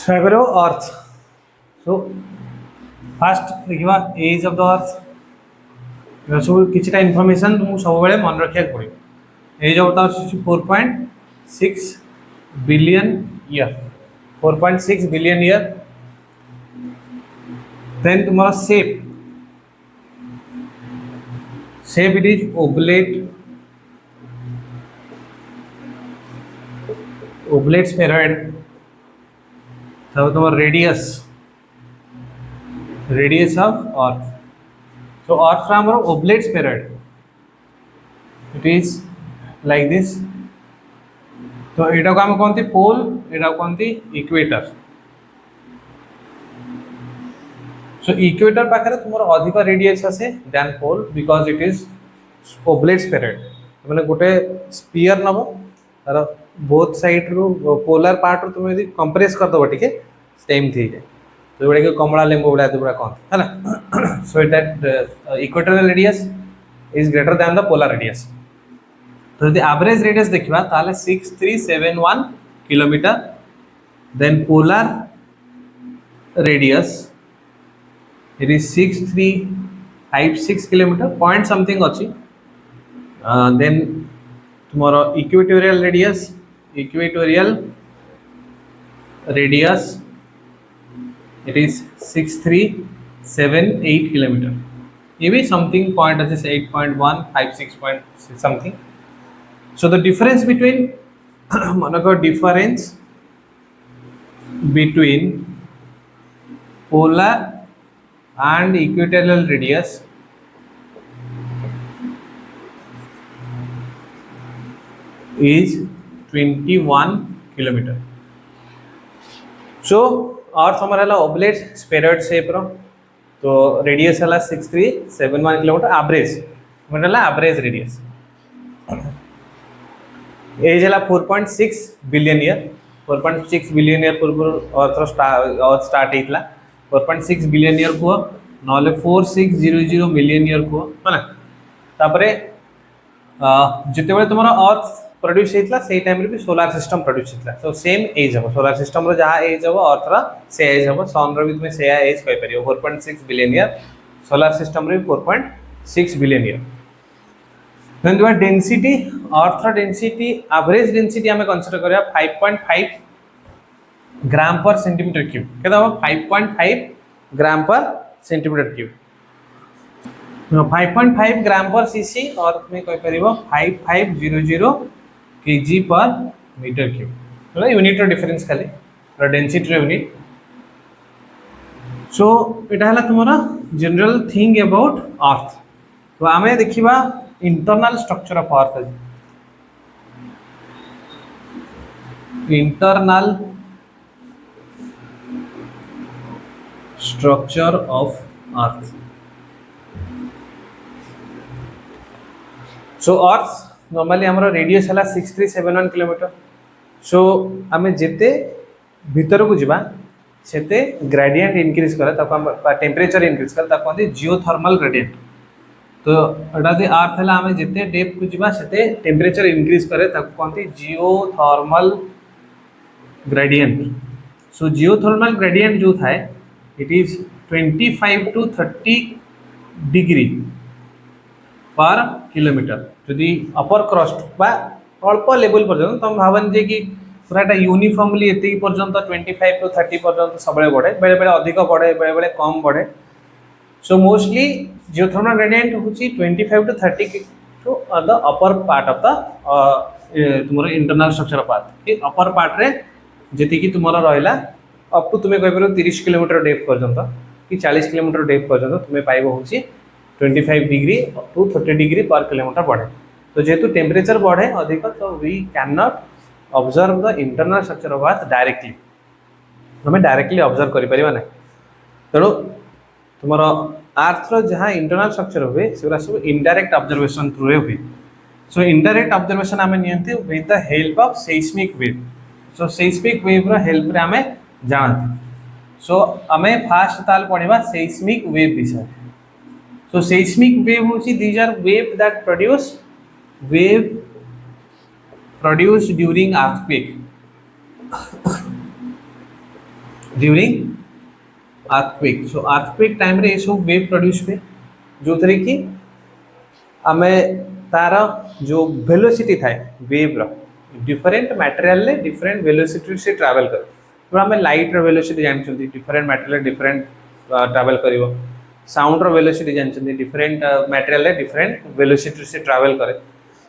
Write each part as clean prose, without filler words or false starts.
Fiber of Earth. So first देखिबा age of the earth सब किछटा इन्फॉर्मेशन तुमको सब बेले मन रखिया पड़े। Age of the earth 4.6 billion year 4.6 billion year. Then तुम्हारा shape it is oblate spheroid. तब तुम्हारा radius of earth. So earth from our oblate spheroid, it is like this. तो एटा को हम कहते पोल, एटा को कहते इक्वेटर। So इक्वेटर पाखरे तुमर अधिक रेडियस आसे than pole because it is oblate spheroid. माने गोटे स्फीयर नबो तार बोथ साइड रो पोलर पार्ट रो तुम यदि कंप्रेस कर दबो टिके सेम थी जाय। तो बड़े कमला लेंबू बड़ा तो बड़ा कौन है ना। So that equatorial radius is greater than the polar radius. तो यदि एवरेज रेडियस देखिबा ताले 6371 kilometre. Then polar radius it is 6356 kilometre point something अछि। देन तुम्हारा equatorial radius it is 6378 kilometer. ये भी something point as 8.1 56 point something. So the difference between polar and equatorial radius is 21 kilometer. So अर्थ हमारा ओबलेट spheroid shape रो। तो radius है 6371 kilometre average मतलब average radius. As है 4.6 billion year 4.6 billion year पूर्व earth start होता 4.6 billion year को ना 4600 million year को है ना। जिते तुम अर्थ प्रोड्यूस होता से टाइम भी सोलार सिस्टम प्रोड्यूस होता। सो सेम एज हम सोलार सिस्टम जहाँ एज हम अर्थ से एज हम सन री तुम से एज कहीपर 4.6 बिलियन ईयर सोलार सिस्टम रे 4.6 बिलियन ईयर। देन तुम्हारा density earth density average density आम कनसीडर करा 5.5 ग्राम पर सेंटीमीटर क्यूब के 5.5 ग्राम पर सेंटीमीटर क्यूब 5.5 ग्राम पर सीसी और तुम्हें कहीपर 5500 kg पर मीटर क्यूब मतलब यूनिट डिफरेंस खाली डेंसिटी यूनिट। सो यहाँ है तुम्हारा जनरल थिंग अबाउट अर्थ। तो आम देखा internal structure of earth. Internal structure of earth. So earth normally हमारा रेडियस है 6371 किलोमीटर। सो आम जिते भीतर को जीवा सेते ग्रेडियंट इनक्रीज करे टेम्परेचर इनक्रीज करे कहते जियोथर्मल ग्रेडियंट। तो यहाँ अर्थ है आम जिते डेप्थ को जीवा सेते टेम्परेचर इनक्रीज करे कहते जियोथर्मल ग्रेडियंट। सो जियोथर्मल ग्रेडियंट जो थाए it is 25 to 30 degree per kilometre. जदि अपर क्रस्ट बा अल्प लेवल पर्यंत तुम भावन जे कि पूराटा यूनिफॉर्मली एति पर्यंत 25 to 30 पर्यंत सब बढ़े बेले बेले अधिक बढ़े बेले बेले कम बढ़े। सो मोस्टली जियोथर्मल ग्रेडियंट होची 25 to 30 to the upper part of the तुमर इंटरनल स्ट्रक्चर ऑफ अर्थ। कि अपर पार्ट रे जेति कि तुमर रहला अप टू तुम्हें कहिबरो 30 किलोमीटर डेप्थ पर्यंत कि 40 किलोमीटर डेप्थ पर्यंत तुम्हें पाइबो होची 25 degree to 30 degree per kilometre बढ़े। तो जेहेतु टेम्परेचर बढ़े अधिक तो we can not observe the internal structure of earth directly. हमें डायरेक्टली ऑब्जर्व करि परिबा नै। तेणु तुमर अर्थ रो जहाँ इंटरनल स्ट्रक्चर हुए से सब इनडायरेक्ट ऑब्जर्वेशन थ्रू रे हुए। सो इनडायरेक्ट ऑब्जर्वेशन आम नियंती with the help of seismic wave. So seismic wave रो हेल्प रे आम जानती। सो आम फास्ट ताल पढ़ा सेस्मिक वेव विषय। So seismic wave होची these are wave that produced during earthquake। During earthquake. So earthquake time रे ये सब वेव प्रोड्यूस हुए जो थे कि आमे तार जो वेलोसिटी थाए वेव रो डिफरेंट मटेरियल ले डिफरेंट वेलोसिटी से ट्रैवल कर। तो आमे लाइट रो वेलोसिटी जानछंती डिफरेंट मटेरियल डिफरेंट ट्रैवल करिवो। साउंड रो वेलोसिटी जानछंती डिफरेंट मटेरियल ले डिफरेंट वेलोसिटी से ट्रैवल करे।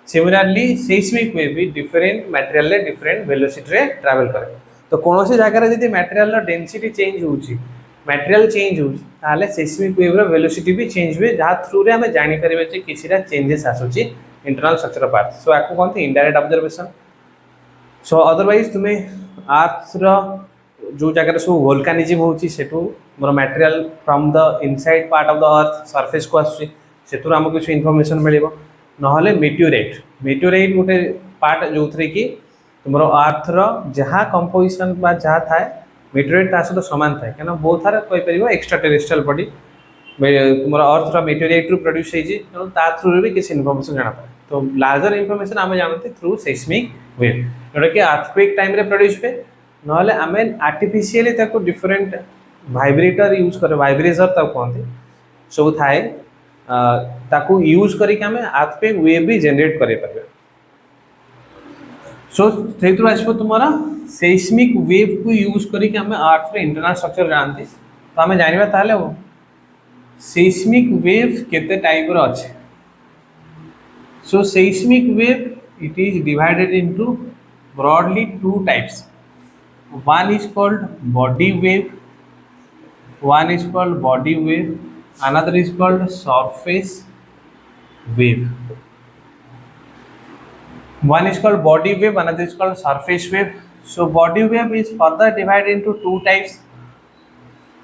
सिमिलरली सेismic वेव भी डिफरेंट मटेरियल ले डिफरेंट वेलोसिटी रे ट्रैवल करे। तो कोनोसी जगह रे यदि मटेरियल रो डेंसिटी चेंज होउची मटेरियल चेंज होउची ताले सेismic वेव रो वेलोसिटी भी चेंज हुए जहा थ्रू रे हमें जानि परिबे जे किछिरा चेंजेस आसुची internal structure of earth. So आको कोनती इनडायरेक्ट ऑब्जर्वेशन। सो अदरवाइज तुमे अर्थ रो जो जगह रे सब वोल्केनिज्म होउची सेटू more material from the inside part of the earth surface को आसुची सेतुर हमको किछ इन्फॉर्मेशन मिलिबो। नहले मेटियोराइट मेटियोराइट गोटे पार्ट जो थरे कि तुमरो अर्थ रो जहा कंपोजिशन बा जहा थाए मेटियोराइट ता सहित समान थाए केना बहुत सारा कोइ परिबो एक्स्ट्रा टेरेस्ट्रियल बॉडी तुमरो अर्थ रो मेटियोराइट रु प्रोड्यूस हेजी तो ता थ्रू रे भी किछ इन्फॉर्मेशन जाना पाए। तो लार्जर इन्फॉर्मेशन आमे जानते थ्रू सेismic वेव जोटा कि अर्थक्वेक टाइम रे प्रोड्यूस पे नहले आमे आर्टिफिशियली ताको डिफरेंट वाइब्रेटर यूज करे वाइब्रेजर ता कहते सब थाए ताको यूज करिक आमे अर्थक्वेक वेव भी जनरेट करे परबे। सो थेतु आसबो तुम्हारा सेismic वेव को यूज करिक आमे अर्थ रे इंटरनल स्ट्रक्चर जानते। तो आमे जानिबा ताले हो सेismic वेव केते टाइप रो अछि। So seismic wave it is divided into broadly two types. One is called body wave. One is called body wave. Another is called surface wave. One is called body wave. Another is called surface wave. So body wave is further divided into two types.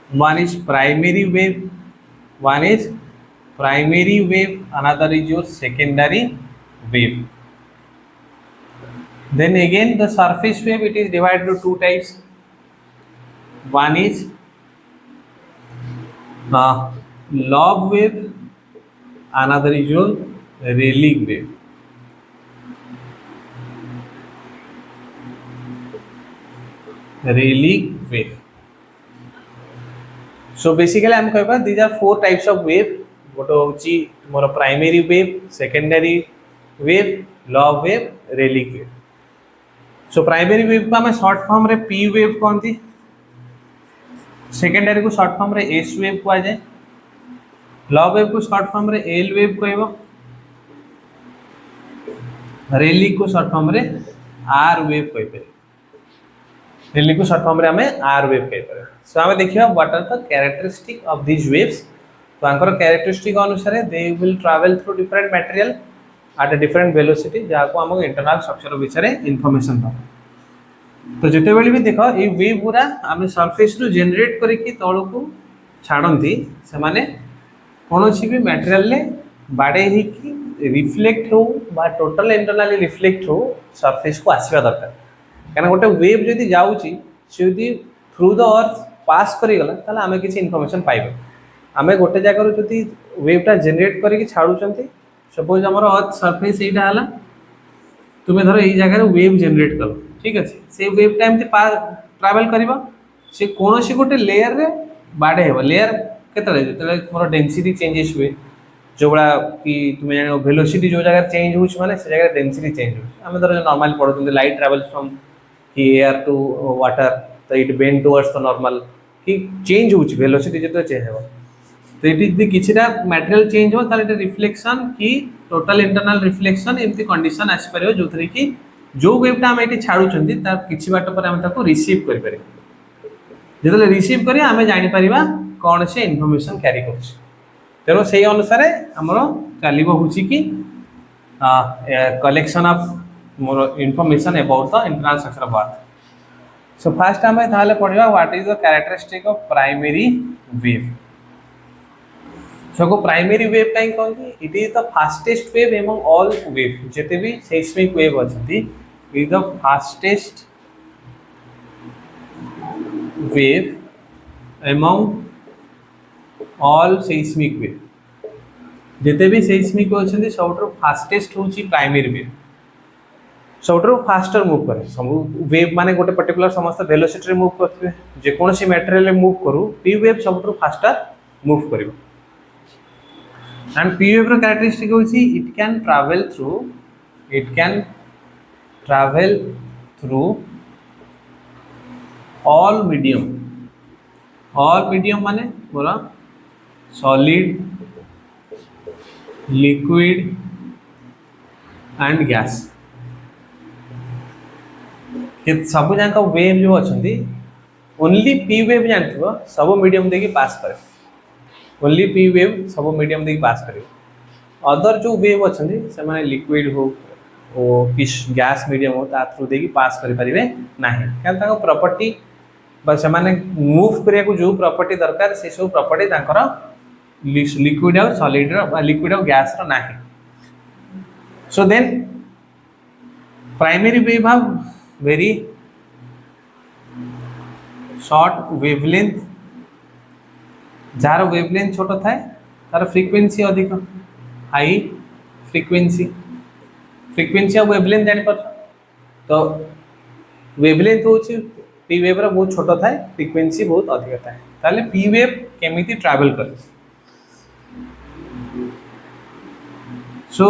One is primary wave. One is primary wave, another is your secondary wave. Then again the surface wave it is divided into two types. One is lob wave, another is your Rayleigh wave. Rayleigh wave. So basically I am कहबा these are four types of wave. गोटे होची मोर primary wave secondary wave love wave Rayleigh wave. So primary wave को हमें short form रे P wave कहती secondary को short form रे एस वेव कह जाए लॉब वेव को शॉर्ट फॉर्म रे एल वेव कहबो रेलिक को शॉर्ट फॉर्म रे आर वेव कह पे रेलिक को शॉर्ट फॉर्म रे हमें आर वेव कह पे। सो हमें देखियो what are the characteristic of this waves. तो आंकर कैरेक्टरिस्टिक अनुसार they will travel through different material at a different velocity जहाँ को हमको इंटरनल स्ट्रक्चर विषय इनफॉरमेशन दो। तो जिते बेले भी देख ये वेव पूरा आम सरफेस रु जनरेट करके तल को छाड़ती से माने कौन भी मटेरियल ले बाड़े ही रिफ्लेक्ट हो बा टोटल इंटरनली रिफ्लेक्ट हो सरफेस को आसवा दरकार कहीं गोटे वेव जदि जाऊँगी सी यदि थ्रू द अर्थ पास करीगला ताले आमे किसी इनफॉरमेशन पाइबा। आमे गोटे जगह जदि वेवटा जनरेट करके छाड़ुचंती सपोज आमर अर्थ सरफेस एटा हला तुमे धर एई जगह वेव जनरेट कलो ठीक अछि से वेव टाइम ते ट्रैवल करबा से कोनोसी गोटे लेयर रे बाडे हेबो लेयर केतले जेतले मोर डेंसिटी चेंजेस हुए जो बड़ा कि तुमे जानो वेलोसिटी जो जगह चेंज होउछ माने से जगह डेंसिटी चेंज होउछ। आमे धर नॉर्मल पढुचंती लाइट ट्रैवल्स फ्रॉम कि एयर टू वाटर तो it bend towards the normal कि चेंज होउछ वेलोसिटी जेतो चेंज हेबो तो ये यदि किछिटा मटेरियल चेंज हो ताले रिफ्लेक्शन कि टोटल इंटरनल रिफ्लेक्शन एमती कंडीशन आसी परियो जो थरे कि जो वेवटा हम एटी छाड़ुचंती तार किछि बाट पर हम ताको रिसीव करि पारे जेतले रिसीव करी हमें जानि परिबा कोन से इन्फॉर्मेशन कैरी करछ। तेनो सेही अनुसार हमरो चालिबो होछि कि collection of more information about the internal structure of earth. So first हमें ताले पढिबा what is the characteristic of primary wave. So primary wave कहीं कहते it is the fastest wave among all wave जिते भी seismic wave अच्छी is the fastest wave among all seismic wave जिते भी seismic अच्छी सबुठ fastest होची primary wave। सबुठु फास्टर मूव करे सब वेव माने गोटे पर्टिकुलर समस्त वेलोसिटी रे मूव करथिबे जे कोनोसी मटेरियल रे मूव करू पी वेव सबुठु फास्टर मूव करिवो एंड पी वेव रो कैरेक्टरिस्टिक होची it can travel through all medium माने पूरा सॉलिड लिक्विड एंड गैस सब जाक वेव जो अच्छी ओनली पी वेव जानथिबो सब मीडियम देकी पास करे ओनली पी वेव सब मीडियम देकी पास करे अदर जो वेव अच्छी से माने लिक्विड हो किस गैस मीडियम हो ता थ्रू देकी पास करि परिबे नाही कारण ताको प्रॉपर्टी बा से माने मूव करिया को जो प्रॉपर्टी दरकार से सब प्रॉपर्टी ताकर लिक्विड और सॉलिड रो लिक्विड और गैस रो नाही so then primary wave have very short wavelength जार वेवलेंथ छोट थाए तार फ्रीक्वेंसी अधिक हाई फ्रीक्वेंसी और वेवलेंथ जानि पर तो वेवलेंथ होची पी वेव रा बहुत छोट थाए फ्रीक्वेंसी बहुत अधिक थाए ताले पी वेव केमिति ट्रैवल करे so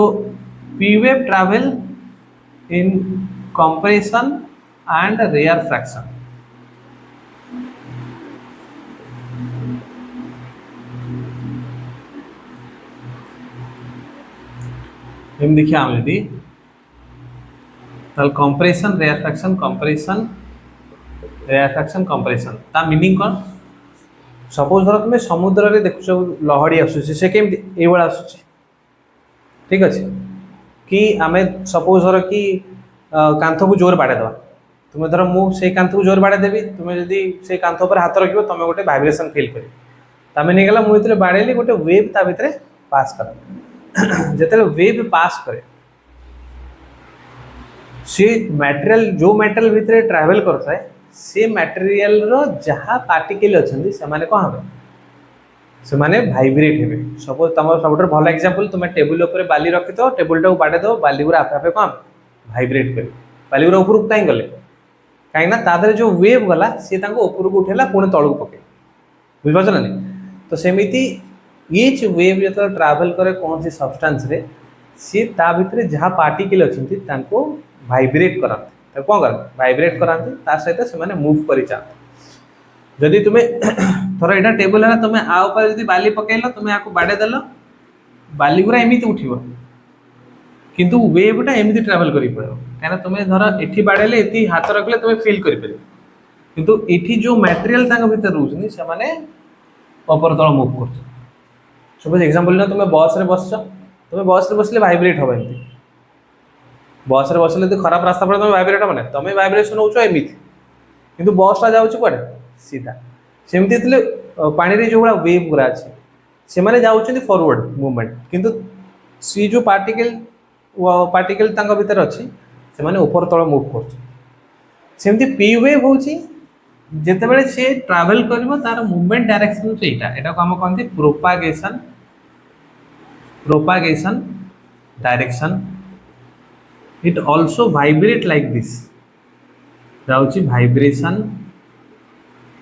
P wave travel in compression and rarefaction हम देखिए हम यदि ताल कंप्रेशन रेयरफैक्शन ता मीनिंग कौन सपोज धर तुम समुद्र रे देखुछ लहड़ी आसुची से केमती ए वाला आसुची ठीक अछि कि आमे सपोज धर कि कांथ को जोर बाड़े दवा तुम धर मु से कांथ को जोर बाड़े देबी तुम जदी से कांथ ऊपर हाथ रखिबो तुम गोटे वाइब्रेशन फील करी तमे नै गला मु इतरे बाड़ेली गोटे वेव ता भितरे पास कर जेतले वेव पास करे से मटेरियल जो मटेरियल भितरे ट्रैवल करता है से मटेरियल रो जहा पार्टिकल अछंदी से माने कोन हबे से माने वाइब्रेट हेबे सपोज तमर सबटर भल एग्जांपल तुम टेबल ऊपर बाली रखि तो टेबल टा बाड़े दो बाली पूरा आपे आपे कोन वाइब्रेट करे बाली पूरा ऊपर काई गले काई ना तादरे जो वेव गला से ताको ऊपर को उठेला पुणे तळु पके बुझ पाछ ना तो सेमिति ईच वेव जत ट्रैवल करे कोन सी सब्सटेंस रे से ता भितरे जहा पार्टिकल अछंती ताको वाइब्रेट करत त कोन कर वाइब्रेट करत ता सहित से माने मूव करि जा जदि तुमे थोड़ा एटा टेबल है तुमे आ ऊपर जदि बाली पकेलो तुमे आको बाडे देलो बाली पूरा एमिति उठिबो किंतु वेवटा एमिति ट्रैवल करि पड़ो काना तुमे धर एठी बाडेले एती हाथ रखले तुमे फील करि परिबो किंतु एठी जो मटेरियल तांग भीतर रहउछनी से माने ऊपर तळ मूव करछ सपोज एग्जांपल ना तुमे बस रे बसछ तुमे बस रे बसले वाइब्रेट होबा एमिति बस रे बसले तो खराब रास्ता पर तुमे वाइब्रेट होबा ना तुमे वाइब्रेशन होउछ एमिति किंतु बसटा जाउछ कोडे सीधा सेमिति तले पानी रे जो बड़ा वेव गुरा अछि से माने जाउछनी फॉरवर्ड मूवमेंट किंतु सी जो पार्टिकल तांग भीतर अछि से माने ऊपर तळ मूव करछ सेमती पी वेव होछि जेते बेले से ट्रैवल करबो तार मूवमेंट डायरेक्शन सेटा एटा को हम कहंती propagation direction it also vibrate like this जाउछि वाइब्रेशन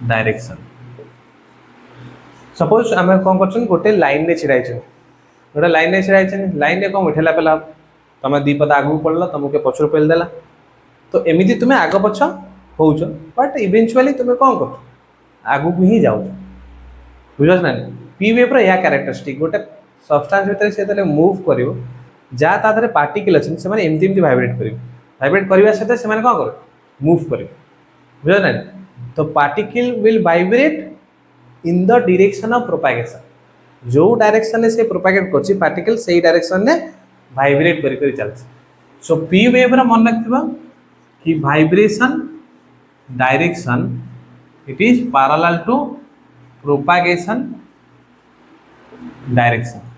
डायरेक्शन सपोज आमे कोन करछन गोटे लाइन रे छिड़ाइ छ गोटे लाइन रे छिड़ाइ छ लाइन रे कोन उठेला पेला तुम दी पद आगू पड़ल तुमको पछर पेल देला तो एमिति तुम्हें आग पछ होउछ बट इवेंचुअली तुम्हें कौन कर आगू को ही जाओ बुझस ना पी वेव या कैरेक्टरिस्टिक गोटे सब्सटेंस भीतर से तले मूव करिवो जा ता धरे पार्टिकल अछि से माने एमति एमति वाइब्रेट करबा सहित से माने कोन कर मूव करिवो बुझस ना तो particle will vibrate in the direction of propagation जो डायरेक्शन से प्रोपागेट करछि पार्टिकल सेही डायरेक्शन ने वाइब्रेट करी करी चलछि सो पी वेव रा मन रखथिबा कि vibration direction it is parallel to propagation direction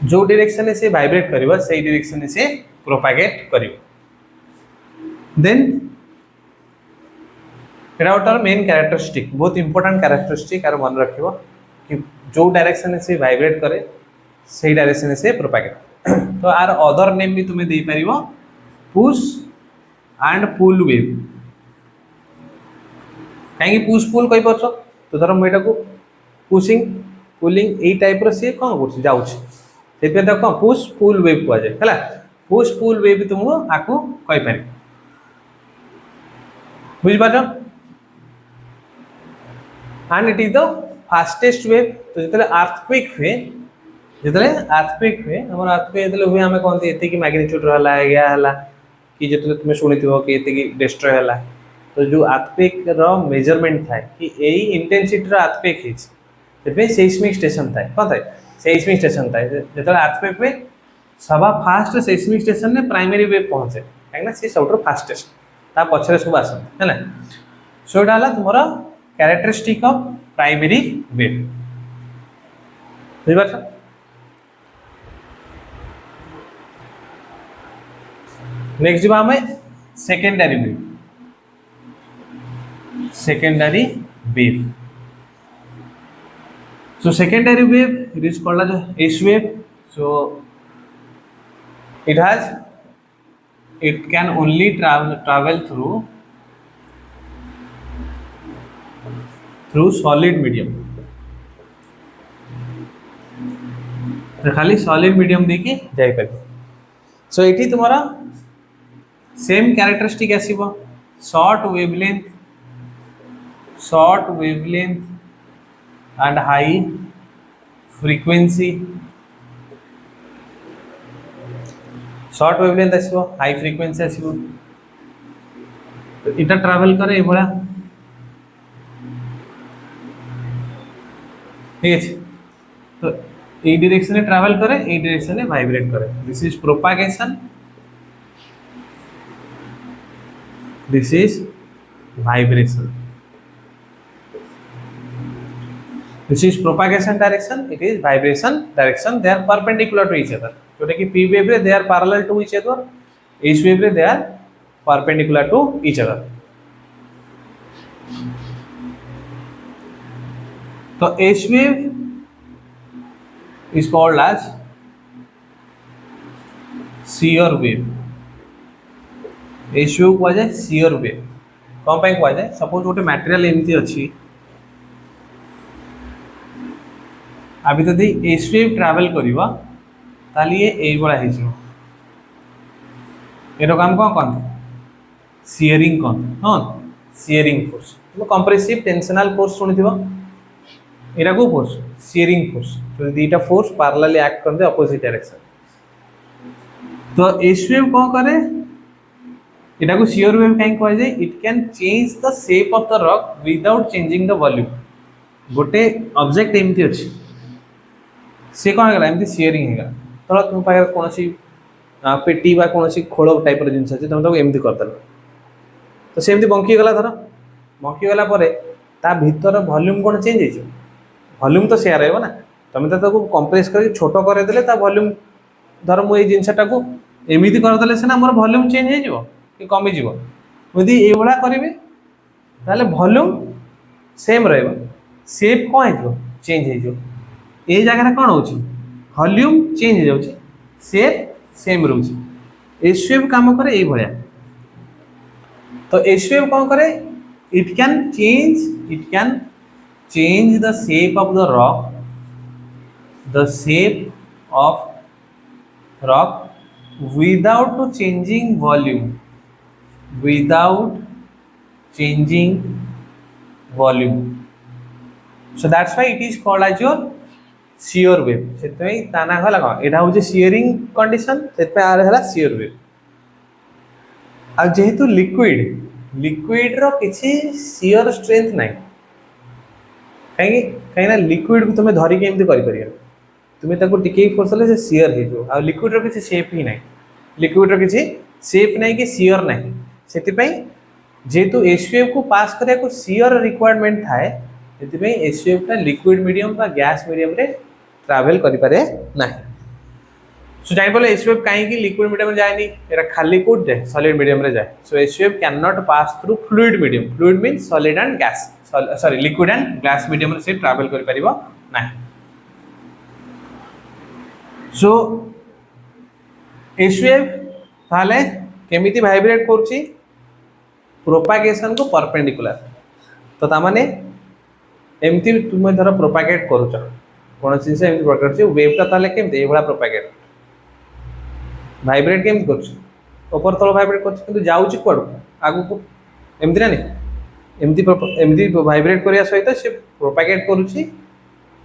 जो डायरेक्शन से वाइब्रेट करिवो सेही डायरेक्शन से प्रोपागेट करिवो देन एटा गोटे मेन कैरेक्टरिस्टिक बहुत इंपोर्टेंट कैरेक्टरिस्टिक आर मन रखिबो कि जो डायरेक्शन से वाइब्रेट करे से डायरेक्शन से प्रोपागेट तो आर अदर नेम भी तुम्हें दे पारिबो पुश एंड पुल वेव कहीं पुश पुल कही पार्छ तो धर मुझे पुशिंग पुलिंग यही टाइप सी कौन कर जाऊँ कौन पुश पुल वेव कहुए है पुश पुल वेव तुमको आपको कहीपर बुझिपार and it is the fastest wave तो जो अर्थक्वेक हुए जो अर्थक्वेक हुए आम अर्थक्वेक जो हुए आम कहते ये मैग्नीट्यूड रहा या कि जो तुम शुणी कि ये डिस्ट्रॉय है तो जो अर्थक्वेक मेजरमेंट थाए कि यही इंटेंसिटी अर्थक्वेक है सेस्मिक स्टेशन थाए कौन थाए सेस्मिक स्टेशन थाए जो अर्थक्वेक हुए सभा फास्ट सेस्मिक स्टेशन में प्राइमरी वेव पहुँचे कहीं सी सब फास्टेस्ट ता पछरे सब आसते है सो यहाँ तुम कैरेक्टरिस्टिक ऑफ प्राइमरी वेव बुझिपार नेक्स्ट जी आम secondary wave secondary wave so secondary wave it is called as S wave so it can only travel through solid medium खाली solid medium देखिए जाई पारे so एठी तुम्हारा सेम कैरेक्टरिस्टिक आसीबो short wavelength and high frequency short wavelength आसीबो high frequency आसीबो तो इटा ट्रैवल करे एभला ठीक है तो ए डायरेक्शन में ट्रैवल करे ए डायरेक्शन में वाइब्रेट करे this is propagation this is vibration This is propagation direction. It is vibration direction. They are perpendicular to each other. जोटा कि P wave रे they are parallel to each other. S wave रे they are perpendicular to each other. तो S wave is called as shear wave. S wave को जाए shear wave. कौन पे को जाए? Suppose गोटे material एमती अच्छी अभी जदि एस वेव ट्रैवल करवा ताली ये भाया हो काम कौन कहते सीयरिंग कौन हाँ shearing force compressive tensional force शुणी यहाँ को फोर्स सीयरिंग फोर्स तो दीटा फोर्स पैरेलली एक्ट करते अपोजिट डायरेक्शन तो एस वेव कौन करे यहाँ को सीयर वेव कहीं कहुए it can change the shape of the rock without changing the volume गोटे ऑब्जेक्ट एमती अच्छी सी कौन है एमती सीयरिंग है धर तुम पाखे कौन पेटी बा कौन खोल टाइप जिन अच्छे तुम एमती करदेल तो सी एमती बंकीगला धर बंकीगला ता भीतर वॉल्यूम कौन चेंज वॉल्यूम तो सेया रहा तुम तो कंप्रेस कर छोट करदे वॉल्यूम धर मुझे जिनटा को एमती करदे सीना मोर वॉल्यूम चेंज हो कमिज मुझे ये करी वॉल्यूम सेम रेप कौन हो चेंज हो ये जगह कौन हो वॉल्यूम चेंज हो जाए शेप सेम रोचे एस वेव काम करे ये भाया तो एस वेव कौन करे it can change the shape of the shape of rock without changing volume so that's why it is called as your shear wave से ताना गला कौन यहाँ हूँ shearing condition से shear wave आ जेहेतु लिक्विड रो किसी shear strength नहीं कहीं लिक्विड को तुम्हें धरिकी एमती कर तुम्हें ताको टिके फोर्स से shear हो आ लिक्विड रो किसी शेप ही नहीं लिक्विड रो किसी शेप नहीं कि shear नहीं से जेहेतु एस वेव को पास करने को shear रिक्वायरमेंट थाए से एस वेव लिक्विड मीडियम बा गैस मीडियम रे ट्रैवल करि पारे नाही सो जाई बोले एस वेव कहीं लिक्विड मीडियम में जाए नहीं खाली कौट जाए सॉलिड मीडियम रे जाए so S wave can not pass through fluid medium fluid means solid and gas sorry liquid and gas medium से ट्रैवल करि परिबो नाही सो एस वेव ताले केमिति वाइब्रेट करूची प्रोपागेशन को परपेंडिकुलर तो ता माने एमती तुम धर प्रोपागेट करूछ कौन जिनस एमती प्रोपागेट करछ वेवटा ताले केमती ए भला प्रोपागेट वाइब्रेट केमती करछ ऊपर तल वाइब्रेट करछ किंतु जाउची कोड आगु को एमती ना नहीं एमती वाइब्रेट करिया सहित से प्रोपागेट करूची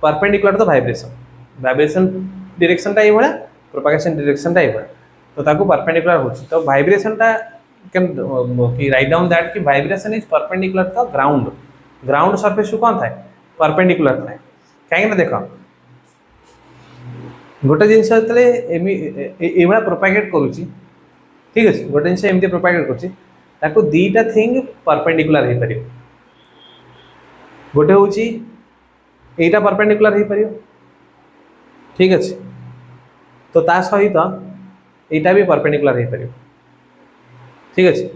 परपेंडिकुलर तो वाइब्रेशन डायरेक्शन टा ए भला प्रोपागेशन डायरेक्शन टा ए भला तो ताको परपेंडिकुलर होची तो वाइब्रेशन टा कैन कि राइट डाउन दैट कि vibration is perpendicular to ground surface कौन थाए परपेंडिकुलर थाए कहीं देख गोटे जिनस ए भाया प्रोपागेट करुच्ची ठीक अच्छे गोटे जिनस एमती प्रोपागेट कर दीटा थिंग परपेंडिकुलर हो पार गोटे हूँ यहीटा परपेंडिकुलर हो पार ठीक अच्छे तो ता सहित यहीटा भी परपेंडिकुलर हो पार ठीक अच्छे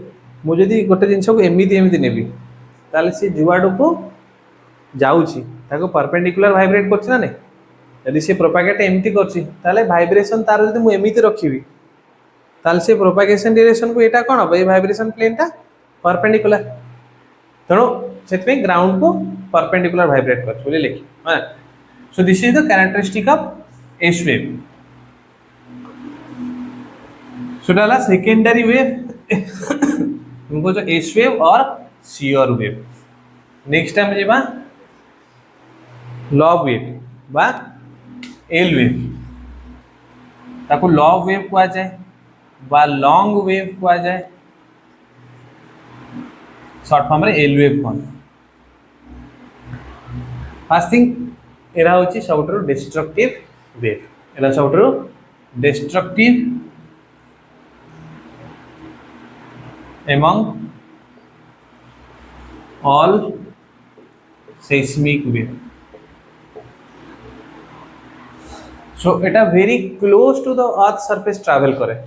मुझे गोटे जिनस को एमती एमती नेबी ताले सी जुआड़ को जाऊँगी परपेंडिकुलर वाइब्रेट करना नहीं यदि से प्रोपागेट एमती कर वाइब्रेशन तार जो मुझे एमती रखी ताल से प्रोपागेशन डायरेक्शन को यहाँ कौन हम ये वाइब्रेशन प्लेनटा परपेंडिकुलर तेणु से ग्राउंड को परपेंडिकुलर वाइब्रेट कर लिखी हाँ so this is the characteristic of S wave so डाला सेकेंडरी वेव एस वेव और शियर वेव नेक्स्ट टाइम जावा लॉग वेव बा एल वेव ताको लॉग वेव कहा जाए बा लॉन्ग वेव कहा जाए शॉर्ट फॉर्म रे एल वेव कौन फर्स्ट थिंग एरा होची सबटरो डिस्ट्रक्टिव वेव एरा सबटरो destructive among all seismic wave so it are very close to the earth surface travel करे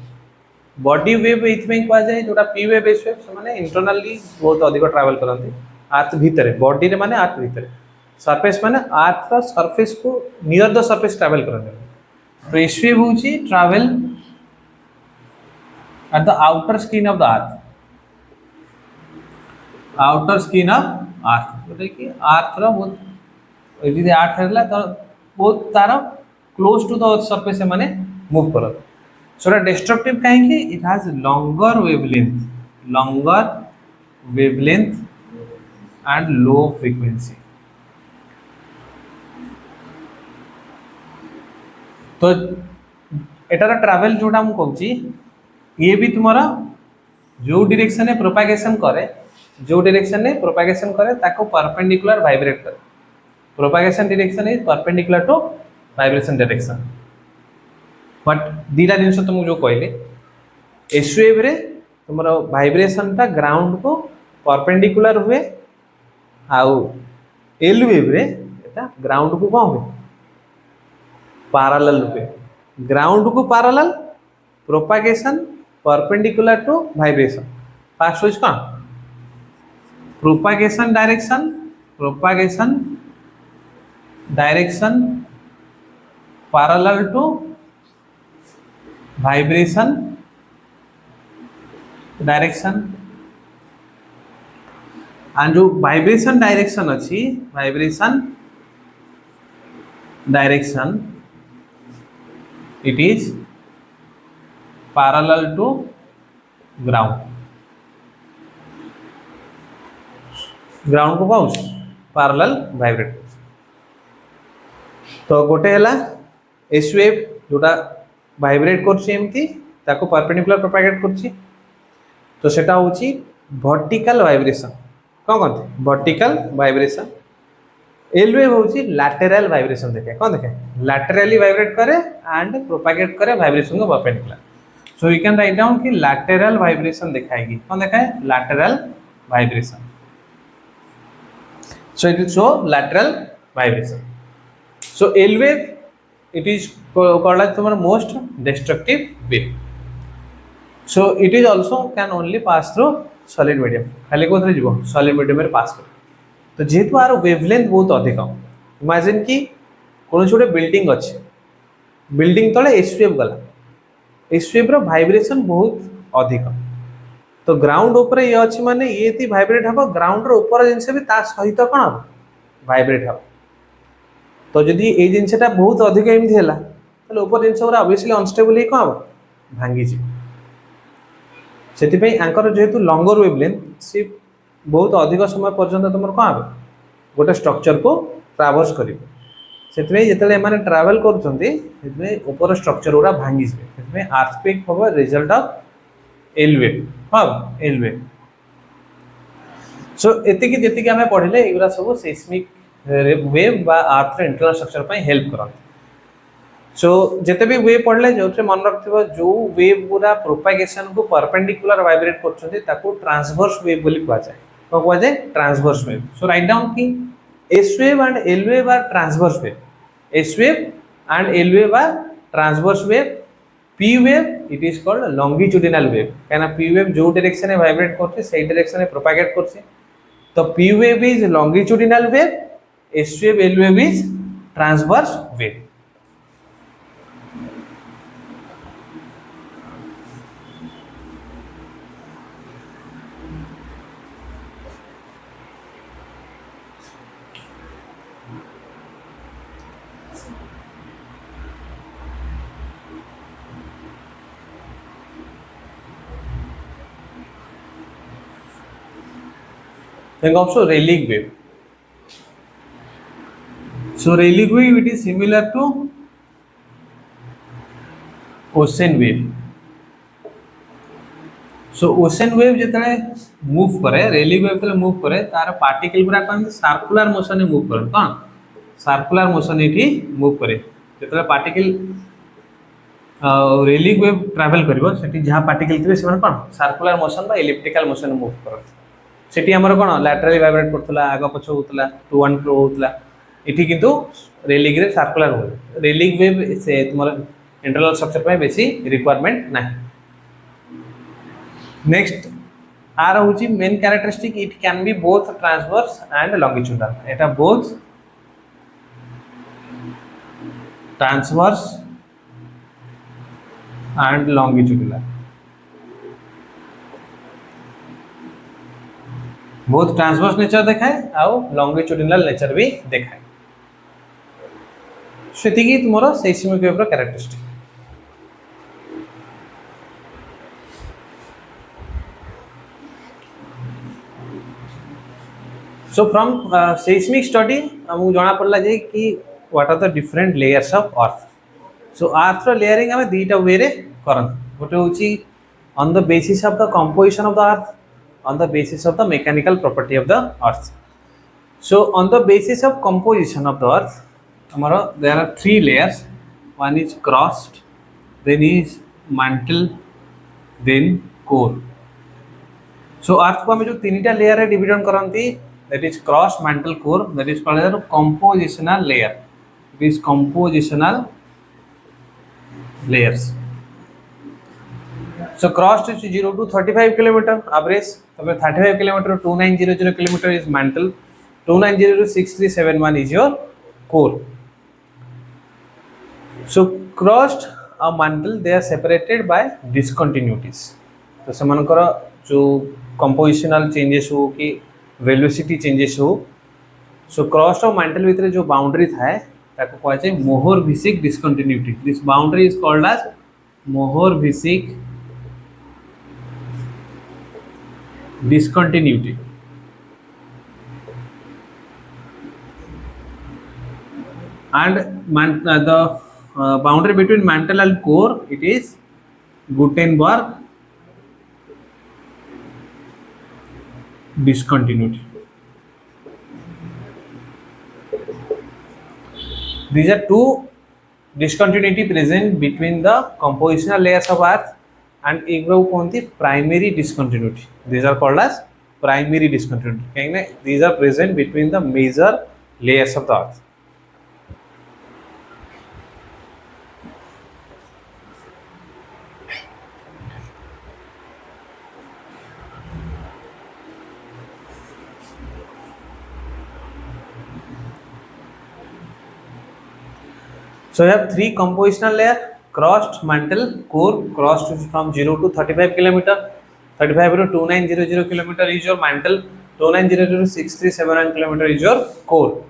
बॉडी वेव इथमें कहा जाए जोटा पी वेव एस वेव से माने इंटरनली बहुत अधिक ट्रैवल करते अर्थ भीतर बॉडी रे माने अर्थ भीतर सरफेस माने अर्थ रा सरफेस को नियर द सरफेस ट्रैवल करते तो एस वेव होची travel at the outer skin of the earth outer skin of earth जोटा कि अर्थ रा बहुत यदि अर्थ हैला तो बहुत तार क्लोज टू द सरफेस माने मूव करत सो दैट डिस्ट्रक्टिव कहेंगे it has longer wavelength and low frequency तो एटार ट्रैवल जोटा हम कहूची ये भी तुम्हारा जो डायरेक्शन में प्रोपागेशन करे ताको परपेंडिकुलर वाइब्रेट करे propagation direction is perpendicular to vibration direction but दीटा जिन तुमको जो कहले एस वेव रे तुम वाइब्रेशन टा ग्राउंड को परपेंडिकुलर हुए आउ एल वेव रे एटा ग्राउंड को कौन हुए पैरेलल हुए ग्राउंड को parallel propagation perpendicular to vibration fast होइस कौन propagation direction parallel to vibration direction and जो वाइब्रेशन डायरेक्शन अच्छी vibration direction it is parallel to ground को कौन पैरेलल वाइब्रेट तो गोटे है एस वेव जोटा वाइब्रेट करमती परपेंडिकुलर प्रोपागेट कर तो सेटा होची वर्टिकल वाइब्रेशन कौन कहते वर्टिकल वाइब्रेशन एल वेव होची लैटेरल वाइब्रेशन देखे कौन देखे लैटेरली वाइब्रेट करे एंड प्रोपागेट करे वाइब्रेशन को perpendicular so you can write down कि लैटेरल वाइब्रेशन दिखाएगी कौन देखा है लैटेरल vibration so it will show lateral vibration so L wave it is called as the most destructive wave so it is also can only pass through solid medium खाली कोथरे जीवो solid medium में पास कर तो जेहेतु आरो वेवलेंथ बहुत अधिक imagine कि कोन छोटे बिल्डिंग अच्छे बिल्डिंग तले एस वेव गला एस वेव रो वाइब्रेशन बहुत अधिक तो ग्राउंड ऊपर ये अच्छी माने ये थी वाइब्रेट हम ग्राउंड रो ऊपर जिनस भी ता सहित कौन हम वाइब्रेट हम तो जदि ये जिनसटा बहुत अधिक एमती है तो ऊपर जिनस पूरा ऑब्वियसली अनस्टेबल ही कौन हम भांगी जी से आंकर जेहेतु लंगर वेवलेंथ सी बहुत अधिक समय पर्यंत तुम कौन हम गोटे स्ट्रक्चर को ट्रावर्स कर से ट्रावेल कर स्ट्रक्चर गुरा भांगी जाए अर्थक्वेक हम रिजल्ट ऑफ एल वेव हम एल वेव सो एतिकी जेतिकी आमे पढ़िले एगुरा सब सेस्मिक वेव बा अर्थ इंटरनल स्ट्रक्चर पई हेल्प करत सो जेते भी वेव पढ़ले जोथे मन रखथिबो जो वेव गुरा प्रोपागेशन को परपेंडिकुलर वाइब्रेट करछथि ताको ट्रांसवर्स वेव बोली कहवा जाय तो कहवा जाय transverse wave so right down की S wave and L wave are transverse wave S wave and L wave are transverse wave P wave it is called longitudinal wave कहना P wave जो direction में vibrate करते सही direction में propagate करते तो P wave is longitudinal wave S wave L wave is transverse wave then also Rayleigh wave so Rayleigh wave it is similar to ocean wave so ocean wave जेतले move करे Rayleigh wave जेतले move करे तार particle गुरा कोन circular motion में move करे कोन सर्कुलर मोशन एठी मूव करे जेतले पार्टिकल Rayleigh wave ट्रैवल करिवो सेठी जहां पार्टिकल थिबे सेमान कोन सर्कुलर मोशन बा इलिप्टिकल मोशन मूव करत सेठी हमर कोन लैटरली वाइब्रेट करथला आगा पछ होतला टू वन फ्लो होतला इठी किंतु Rayleigh रे सर्कुलर हो Rayleigh वेव से तुमर इंटरनल स्ट्रक्चर पे बेसी रिक्वायरमेंट नाही नेक्स्ट आर होची main characteristic it can be both transverse and longitudinal एटा बोथ ट्रांसवर्स एंड लॉन्गिट्यूडनल बहुत ट्रांसवर्स नेचर देखाए आउ लॉन्गिट्यूडिनल नेचर भी देखाए सेतिकी तुमरो सेस्मिक वेव रो characteristic so from seismic study हमु जाना पड़ला जे कि what are the different layers of earth so earth रो लेयरिंग हमें दीटा वे रे करन गोटे होची on the basis of the composition of the earth on the basis of the mechanical property of the earth so on the basis of composition of the earth there are three layers one is crust then is mantle then core so earth को हम जो तीनटा layer रे division करंती that is crust mantle core that is called as compositional layer it is compositional layers so crust is 0 to 35 km average तब 35 km 2900 km is mantle 290 to 6371 is your core so crust and mantle they are separated by discontinuities तो समानकर जो compositional changes हो कि velocity changes हो so crust और mantle भीतर जो boundary था ताको कहै छै Moho-Visick discontinuity this boundary is called as Moho-Visick discontinuity and the boundary between mantle and core it is Gutenberg discontinuity these are two discontinuity present between the compositional layers of earth and एग्रो कोनती primary discontinuity these are called as primary discontinuity कहेंगे these are present between the major layers of the earth so we have three compositional layer crust mantle core crust is from 0 to 35 km 35 ରୁ 2900 kilometer is your mantle, 2900 to 6371 kilometer is your core.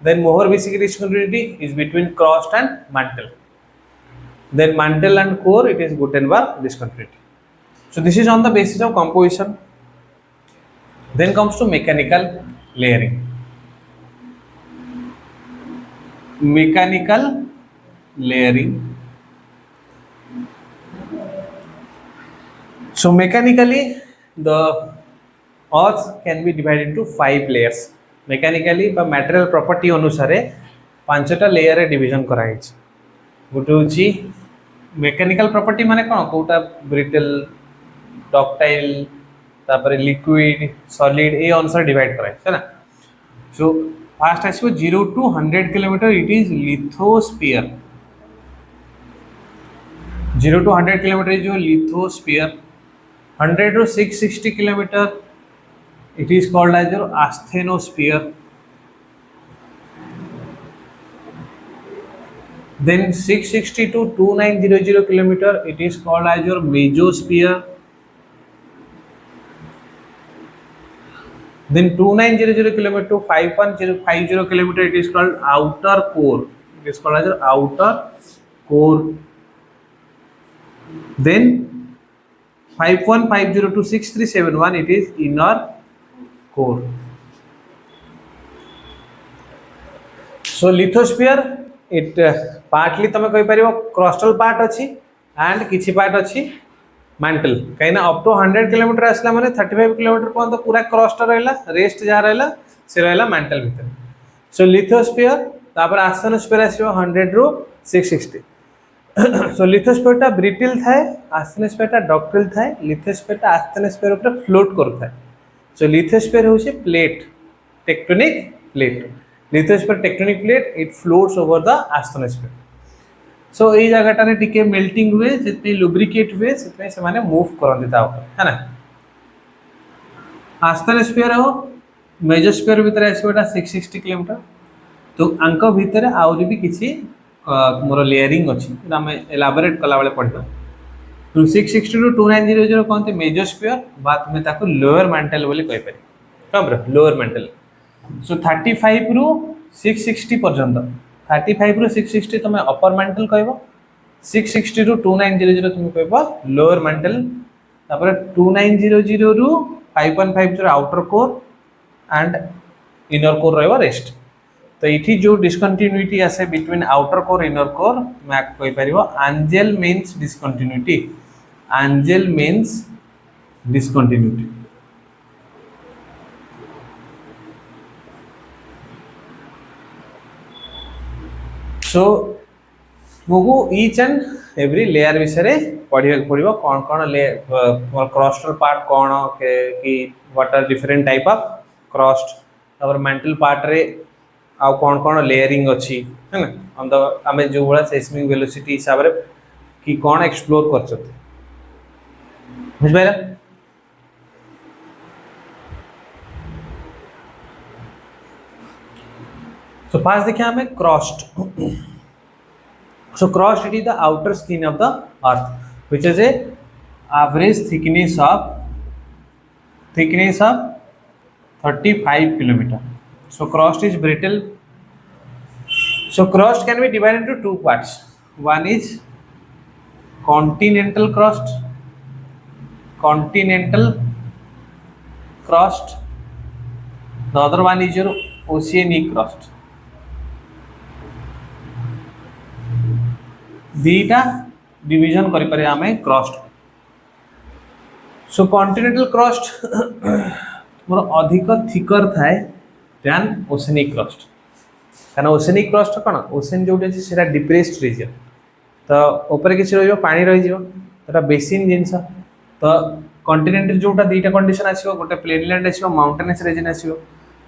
Then Moho basic discontinuity is between crust and mantle. Then mantle and core, it is Gutenberg discontinuity. So this is on the basis of composition. Then comes to mechanical layering. Mechanical layering. So mechanically, the earth can be divided into 5 layers. Mechanically, by material property अनुसारे 5टा layer रे division कराई है. गोटे होची mechanical property माने कौन? Kota brittle, ductile, तापरे liquid, solid ये अनुसार divide कराई है ना. So first आसिबो 0 to 100 kilometer, it is lithosphere. 0 to 100 kilometer is your lithosphere. 100 to 660 kilometer, it is called as your asthenosphere. Then 660 to 2900 kilometer, it is called as your mesosphere. Then 2900 kilometer to 5150 kilometer, it is called outer core. It is called as your outer core. Then 5150 to 6371, it is inner core. So lithosphere, it partly तमे कहि परिबो crustal part अछि and किछि part अछि mantle. कहिना up to 100 km आसला माने 35 km पर्यंत पूरा crust रहला, rest जा रहला से रहला mantle भीतर. So lithosphere तापर asthenosphere आसीबो 100 ରୁ 660. So lithosphere टा brittle थाए, asthenosphere टा ductile थाए, lithosphere टा asthenosphere ऊपर float करू थाए. So lithosphere होछि plate, tectonic plate. Lithosphere tectonic plate, it floats over the asthenosphere. So एई जगह रे टिके melting हुए, सेतै lubricate हुए, सेतै से माने move करंती ता ऊपर, है ना. asthenosphere हो mesosphere भीतर आसीबोटा 660 km. तो अंक भीतर आउरी भी किछि मोर लेयरिंग अछि, हम एलाबोरेट कला बेले पढिबा. तो 660 to 2900 कोनते मेजोस्फियर बात में ताको लोअर मैंटल बोली कहि पारि. कम रे लोअर मैंटल. सो 35 ରୁ 660 पर्यंत, 35 ରୁ 660 तमे अपर मैंटल कहबो, 660 ରୁ 2900 तमे कहबो लोअर मैंटल. तापर 2900 ରୁ 5150 outer core and inner core रहबो रेस्ट. तो इठी जो डिस्कंटिन्यूटी आसे between outer core inner core मैं कहि परिबो एंजल मींस डिस्कंटिन्यूटी. एंजल मींस डिस्कंटिन्यूटी. सो मुगु ईच एंड एवरी लेयर विषय पढ़िया पड़ो कौन कौन लेयर क्रस्टल पार्ट कौन कि what are different type of crust. तापर मेंटल पार्ट रे आउ कौन कौन लेयरिंग अच्छी है ना. हम तो आम जो भाया सेस्मिक वेलोसिटी हिसाब से कि कौन एक्सप्लोर कर बुझे. सो फास्ट देखिए हमें crust. So crust it is the outer skin of the earth which is a average thickness of 35 kilometer. So crust is brittle. So crust can be divided into two parts. One is continental crust. Continental crust. The other one is your oceanic crust. दीटा division करि पारे आमे crust. So continental crust मोर अधिक thicker थाए then oceanic crust. कारण oceanic crust कौन ocean जो से डिप्रेस्ड रीजन. तो ऊपर किसी रही पानी रही बेसिन जिनस. तो कॉन्टिनेंटल जोटा दुईटा कंडीशन आसो गोटे प्लेनलैंड आसो माउंटेनस रीजन आसो.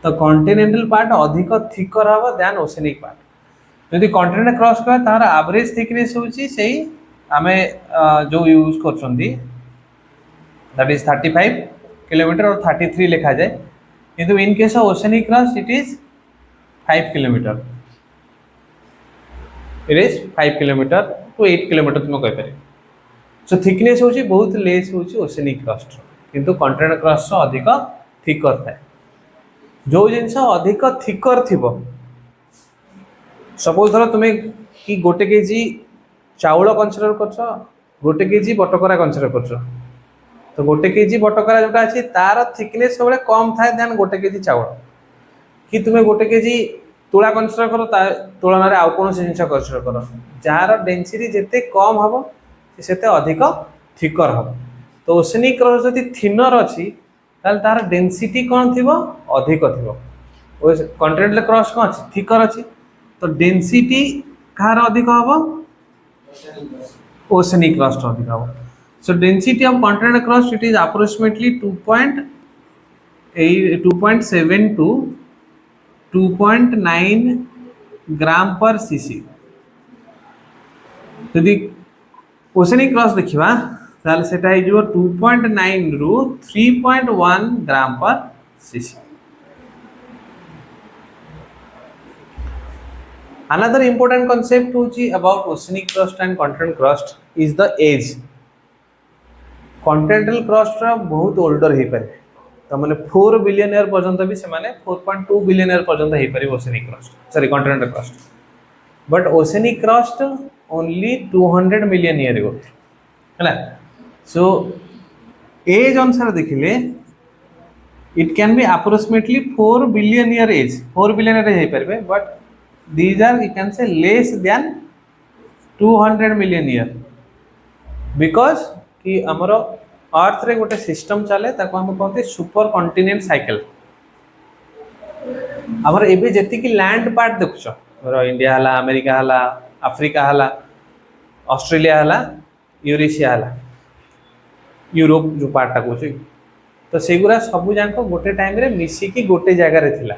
तो कॉन्टिनेंटल पार्ट अधिक थिकर हम देन ओशनिक पार्ट. जदि कॉन्टिनेंटल क्रस्ट कह तार एवरेज थिकनेस होची सेही आमे जो यूज करछंती दैट इज 35 किलोमीटर और 33 लिखा जाए. किंतु in case of oceanic crust it is 5 kilometre. It is 5 kilometre to 8 kilometre तुम कहि पारे. सो थिकनेस होची बहुत लेस होची ओशनिक क्रस्ट. किंतु कॉन्टिनेंटल क्रस्ट अधिक थिकर थाए जो जिनस अधिक थिकर थिबो सपोज धर तुम्हें कि गोटे केजी चाउल कनसिडर कर गोटे केजी बटकरा कनसिडर कर तो गोटे केजी बटकरा जोटा अच्छी तार थिकनेस सब कम थाए देन गोटे केजी चाउल कि तुम्हें गोटे केजी तुला कनसिडर कर तुलन में आउ कौन जिन कनसिडर कर जार डेनसीटी जिते कम हम से अधिक थिकर हम तो ओसेनिक क्रस्ट जदि थिनर अच्छी तार डेनसीटी कौन थी अधिक थी कॉन्टिनेंटल क्रस्ट कौन अच्छी थिकर अच्छी तो डेनसीटी कहार अधिक हम ओसेनिक क्रस्ट अधिक हम so density of continental crust it is approximately 2.7 to 2.9 ग्राम पर cc यदि ओसेनिक क्रस्ट देखिबा ताले सेटा हे जो 2.9 रु 3.1 ग्राम पर cc another important concept होची about oceanic crust and continental crust is the age continental crust बहुत ओल्डर हो पारे तो मैंने 4 बिलियन ईयर पर्यंत भी से 4.2 बिलियन ईयर पर्यंत हो पारे oceanic crust sorry continental crust but oceanic crust only 200 million year ago है सो एज अनुसार देखिले it can be approximately 4 billion year age 4 billion year हो पारे but these are you can say less than 200 million year because कि हमरो अर्थ रे गोटे system चले ताको हम कहते सुपर कॉन्टिनेंट साइकिल हमर एबे जति कि लैंड पार्ट देखुछ हमर इंडिया हला अमेरिका हला अफ्रीका हला ऑस्ट्रेलिया हला यूरेशिया हला यूरोप जो पार्ट ता कहू तो सेगुरा सब जांको गोटे टाइम रे मिसी की गोटे जगह रे थिला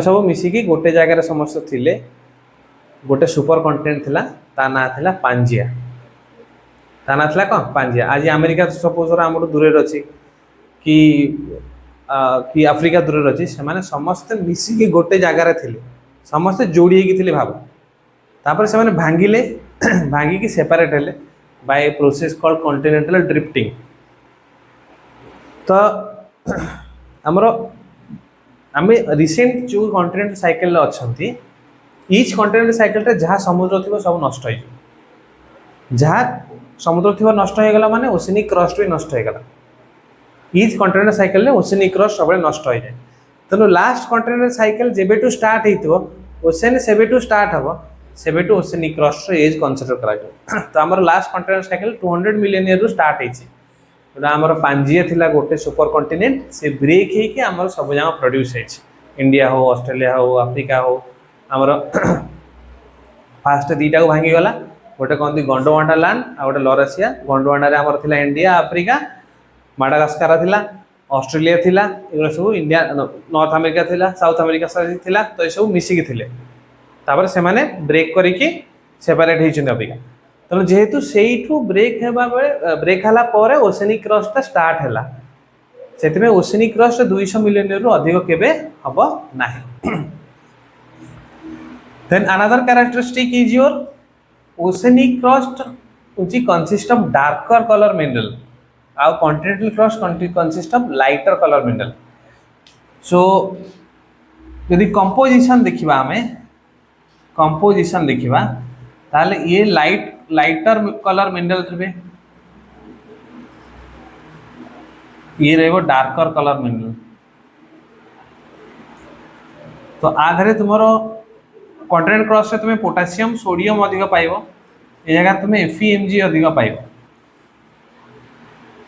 सब मिसी की गोटे जगह रे समस्त थिले गोटे सुपर कॉन्टिनेंट थिला ता ना थिला पांजिया ताना थला कौन पांजिया आज अमेरिका सपोज आम दूर अच्छी कि अफ्रीका दूर अच्छी से समस्ते मिसिकी गोटे जगार थे समस्ते जोड़ी होती भाव तापर से भांगिले भांगिकी सेपरेट हेले by process called continental drifting तो आमर आम रिसेंट जो कॉन्टिनेंटल साइकिल अच्छा ईच कॉन्टिनेंटल साइकिल जहाँ समुद्र थी सब नष्ट हो जहाँ समुद्र थी नष्ट हो गला माने ओसेनिक क्रस्ट भी नष्ट हो गला each continental cycle oceanic crust सब नष्ट हो जाए तेणु लास्ट कॉन्टिनेंटल साइकिल जेबेटू स्टार्ट हो ओसेन सेबेटू स्टार्ट हम सेबेटू ओसेनिक क्रस्ट एज कनसिडर करा तो आमर last continental cycle 200 million year start होती जोटा आमर पांजिया थिला गोटे सुपर कॉन्टिनेंट से ब्रेक होके आमर सब जगह प्रोड्यूस है इंडिया हो ऑस्ट्रेलिया हो अफ्रीका हो आमर फास्ट दीटा को भांगी गला गोटे कहते गंडवांडा लैंड आ गोटे लॉरेशिया गंडवांडा आमर थिला इंडिया अफ्रीका माडागास्कार थिला ऑस्ट्रेलिया थिला एगुला सब इंडिया नॉर्थ अमेरिका थिला साउथ अमेरिका थिला तो ये सब मिसिकी थिले तापर से माने ब्रेक करिकी सेपरेट होइछन अबिका तेणु जेहेतु सेइठू ब्रेक हेबा बेले ब्रेक हला परे ओसेनिक क्रस्ट स्टार्ट हला सेतिमे ओसेनिक क्रस्ट 200 मिलियन ईयर अधिक केबे हबो नाही then another characteristic is your oceanic crust which consist of darker color mineral और continental crust consist of lighter color mineral so यदि composition देखिबा हमें composition देखिबा ताले ये लाइटर कलर मिनरल थे ये रहेगा डार्कर कलर मिनरल तो आधारे तुमरो कॉन्टिनेंटल क्रस्ट से तुम्हें पोटेशियम सोडियम अधिक पाइबो ए जगह तुम्हें FeMg अधिक पाइबो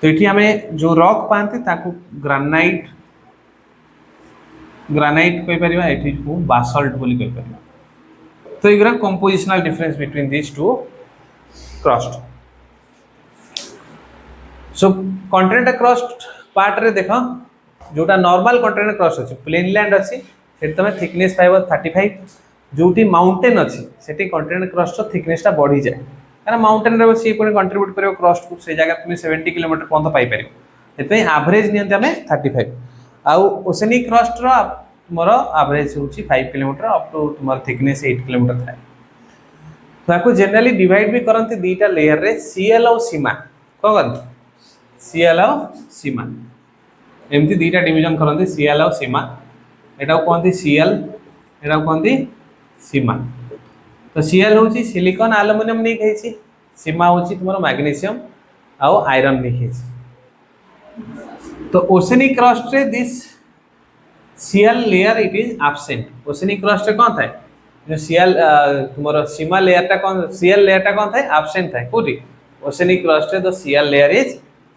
तो ये हमें जो रॉक पाते ताकू ग्रानाइट कहि परिबा एठी को बासल्ट बोली कहि परिबा तो ये compositional difference between this two crust so continental crust part रे देखो जोटा नॉर्मल कॉन्टिनेंटल क्रस्ट अछि प्लेन लैंड अछि सेठी तमे थिकनेस पाइबो 35 जोटी माउंटेन अछि सेठी कॉन्टिनेंटल क्रस्ट थिकनेस ता बढ़ी जाए कारण माउंटेन रे सी पुनी कंट्रीब्यूट करियो क्रस्ट को से जगह तुम 70 किलोमीटर पर्यंत पाई परियो एते एवरेज नियंत हमें 35 आउ ओसेनिक क्रस्ट रो तुमरो एवरेज होची 5 किलोमीटर अप टू तुमर थिकनेस 8 किलोमीटर थाए ताको जनरली डिवाइड भी करंती दीटा लेयर रे सीएल और सीमा को करंती सीएल और सीमा एमती दुईटा डिवीजन करते सीएल और सीमा एटा कहते सीएल एटा कहते सीमा तो सीएल हूँ सिलिकॉन एल्युमिनियम नहीं कही सीमा हूँ तुम मैग्नीशियम आउ आयरन नहीं तो ओशेनिक क्रस्ट रे this sial layer it is absent oceanic crust रे कौन था जो सीएल तुम सीमा लेयर टा कौन सीएल लेयर टा कौन था एब्सेंट था कोठी ओशेनिक क्रस्ट रे the sial layer is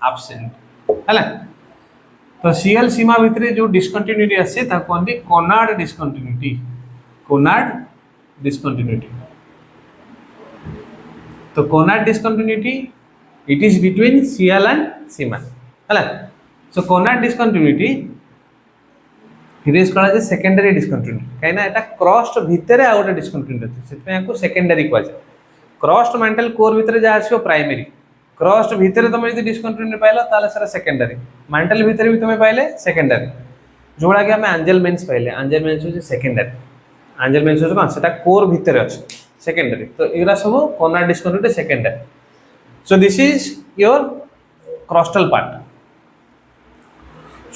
absent हैला तो सीएल सीमा भितर जो डिस्कंटिन्यूटी आसे ता कहते कोनार्ड डिस्कंटिन्यूटी तो Conrad discontinuity it is between sial and sima हैला so Conrad discontinuity it is called as secondary discontinuity कहीं एटा क्रस्ट भितर आ गोटे डिस्कंटिन्यूटी अछि सेते याको सेकेंडरी कहै छै क्रस्ट मेंटल कोर भितर जा आछो प्राइमरी क्रस्ट भितर तुम यदि डिस्कंटिन्यूटी पाइलो ताले सारा सेकेंडरी मेंटल भितर भी तुम पाइले सेकेंडरी जोड़ा कि हमें एंजल मेंस पाइले एंजल मेंस हो सेकेंडरी एंजल मेंस हो कौन सेटा कोर भितर अछि सेकेंडरी तो एरा सब Konrad discontinuity secondary so this is your crustal part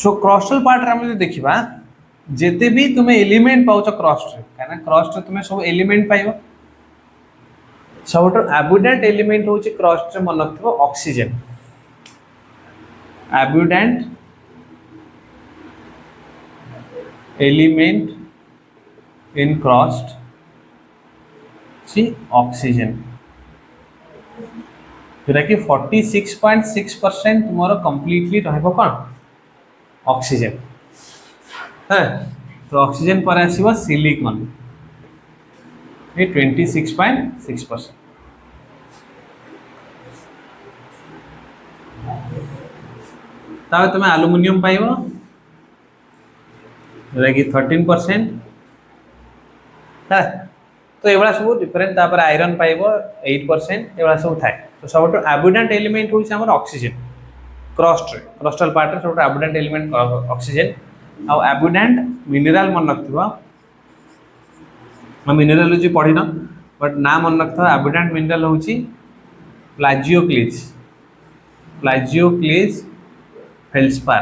so crustal part रे हम देखिबा जेते भी तुम एलिमेंट पाउछ क्रस्ट रे काना क्रस्ट रे तुम सब एलिमेंट पाइबो सबट एब्युडेंट एलिमेंट होची क्रस्ट रे मन रखिबो oxygen abundant element in crust सी ऑक्सीजन जोटा कि 46.6% तुमरो कंप्लीटली रहबो कोन ऑक्सीजन है तो ऑक्सीजन पर आसीबो सिलिकॉन ये 26.6% तावे तुम एल्युमिनियम पाइबो जोटा कि 13% है तो एवला सब डिफरेंट तापर आयरन पाइबो 8% एवला सब थाए तो सबट एब्युडेंट एलिमेंट होइछ हमर ऑक्सीजन क्रस्ट रे क्रस्टल पार्ट रे सबट एब्युडेंट एलिमेंट ऑक्सीजन आ एब्युडेंट मिनरल मन रखथिबो हम मिनरलोजी पढ़िना बट ना मन रखथिबो एब्युडेंट मिनरल होउची प्लाजियोक्लेज फेल्सपार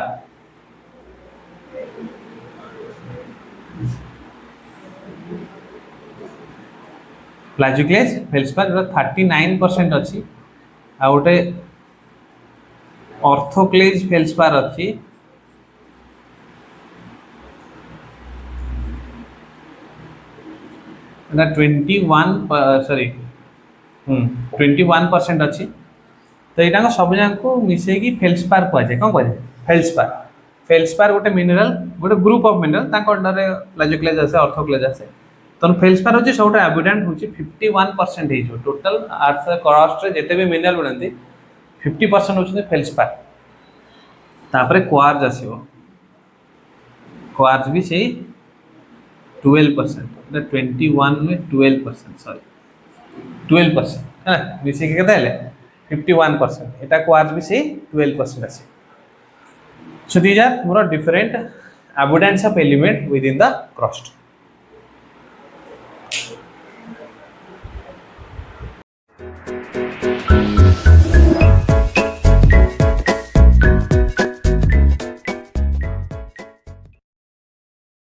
प्लाजियोक्लेज फेल्सपार 39% अछि आ गोटे ऑर्थोक्लेज फेल्सपार अछि ना 21% अच्छी तो यहाँ सब जन को मिसे की फेल्सपार कहुए कौन कहुए फेल्सपार गोटे मिनरल गोटे ग्रुप ऑफ मिनरल अंडर प्लाजियोक्लेज आसे ऑर्थोक्लेज आसे तो फेल्सपार होची सब एब्युडेंट होची 51% हे टोटल अर्थ क्रस्ट रे जते भी मिनरल बनती 50% होची फेल्सपार तापरे क्वार्ज आसीबो क्वार्ज भी से 12% 21 में 12% सॉरी 12% है मिसे के केते हेले 51% एटा क्वार्ज भी से 12% आसी so these are more different abundants of element within the crust